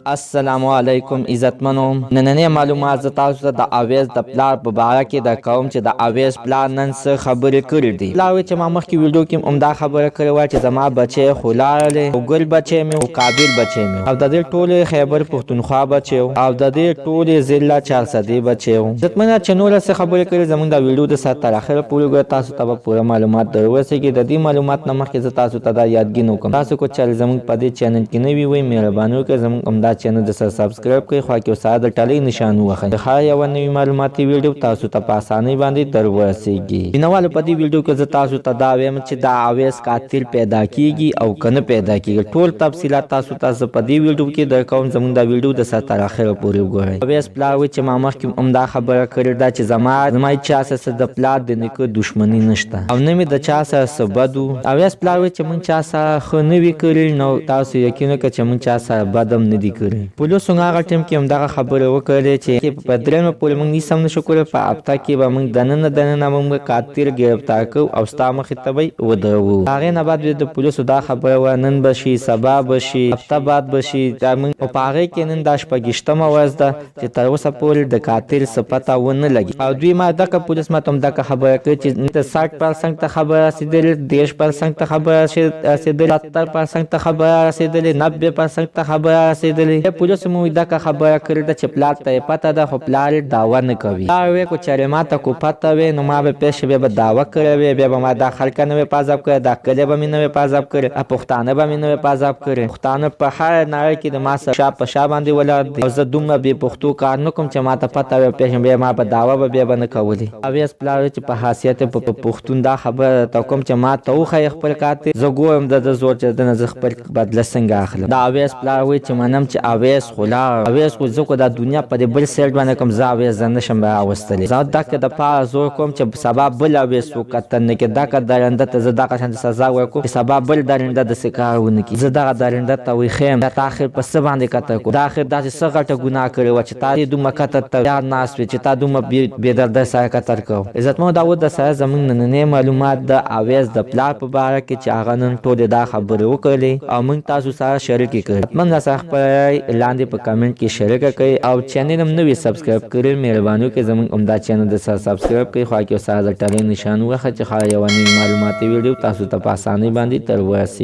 السلام علیکم عزتمنو. نننې معلومات زه تاسو ته د اویس د پلار په باره کې در کوم چې د اویس پلار نن څه خبرې کړې دي. پلار وایي چې ما مخکې ویډیو کې همدا خبره کړې وه چې زما بچی خو لاړلی او ګل بچی مې او کابل بچی مې او د دې ټولې خیبر پښتونخوا بچی او د دې ټولې ضلع چارسدې بچی و. عزتمنه چې نوره څه خبرې کړې زموږ د ویډیو د سر تر اخره پورې وګورئ، تاسو ته به پوره معلومات در ورسېږي. د دې معلومات نه مخکې زه تاسو ته دا یادګي نه کوم، تاسو کو چې زموږ په دې چینل کې نوي وئ مهرباني وکړئ زموږ همدا چینل د سره سبسکرایب کړئ، خوا کې سره د ټلۍ نشان ووهئ. د هر یوه نوي معلوماتي ویډیو تاسو ته په اسانۍ باندې در ورسېږي. مینوالو په دې ویډیو کې زه تاسو ته دا وایم چې دا اویس قاتل پیدا کیږي او که نه پیدا کیږي. ټول تفصیلات تاسو ته زه په دې ویډیو کې در کوم، زموږ دا ویډیو د سر تر اخره پورې وګورئ. اویس پلار وایي چې ما مخکې همدا خبره کړې ده چې زما چا سره د پلار د نیکه دښمني نشته او نه مې د چا سره څه بد و. اویس پلار وایي چې موږ چا سره ښه نه وي کړي، نو تاسو یقین وکړئ چې موږ چا سره بد هم نه دي کړي. پولیسو هغه ټیم کې همدغه خبره وکړې چې په درېیمه پورې موږ هېڅ هم نشو کولی، په هفته کې به موږ دننه موږ قاتل ګرفتار کوو او ستا مخې ته به یې ودروو. هغې نه بعد د پولیسو دا خبره وه نن به شي، سبا به شي، هفته بعد به شي او په هغې کې نن دا شپږویشتمه ورځ ده چې تر اوسه پورې د قاتل څه پته ونه لګي. او دوی ما دغه پولیس ما ته همدغه خبره کړې چې ته 60% ته خبره رسېدلې، 10% ته خبره رسېدلې، 70% ته خبره رسېدلې، 90% ته خبره رسېدلې. پولیسو مو دغه خبره کړې ده چې پلار ته یې پته ده خو پلار یې دعوه نه کوي. پلار وایي که چېرې ما ته کو پته وی نو ما به پیښې بیا به دعوه کړې وی، بیا به ما دا خلکه نه وی په عذاب کړی، دا کلی به مې نه وی په عذاب کړی، پښتانه به مې نه وی په عذاب کړی. پښتانه په هر نړۍ کې د ما سره شا په شا باندې ولاړ دي او زه دومره بې پښتو کار نه کوم چې ما ته پته وی پیښې بیا ما به دعوه به بیا به نه کولی. اویس پلار وایي چې په حیثیت په پښتون دا خبره ته کوم چې ما ته وښایي خپل قاتل، زه ګورم د ده زور چې د نه زه خپل بدله څنګه اخلم. دا اویس پلار وایي چې منم چې اویس خو لاړ، اویس خو زه خو دا دنیا په دې بل سایډ باندې کوم، زه اویس زه نشم راوستلی. زه دغه دپاره زور کوم چې سبا بل اویس وکتل نه کړي، دغه درنده ته زه دغه شانې سزا ورکوم چې سبا بل درنده داسې کار ونه کړي. زه دغه درنده ته وښیم دا ته آخر په څه باندې قتل کړو، دا آخر داسې څه غټه ګناه کړې وه چې تا یې دومره قتل ته تیار ناست وې چې تا دومره بېدردۍ سره قتل کوو. عزتمنو دا و درسره زموږ نننۍ معلومات د اویس د پلار په باره کې چې هغه نن ټولې دا خبرې وکړلې او موږ تاسو سره شریکې کړې. حتماً راسره خپل رایې لاندې په کمنټ کې شریکه کړئ او چینل هم نوي سبسکرایب کړئ. مهرباني وکړئ زموږ همدا چینل د سره سبسکرایب کړئ، خوا کې سره د ټلۍ نشان ووهئ چې هر یوه نوي معلوماتي ویډیو تاسو ته په اسانۍ باندې تر ورسېږي.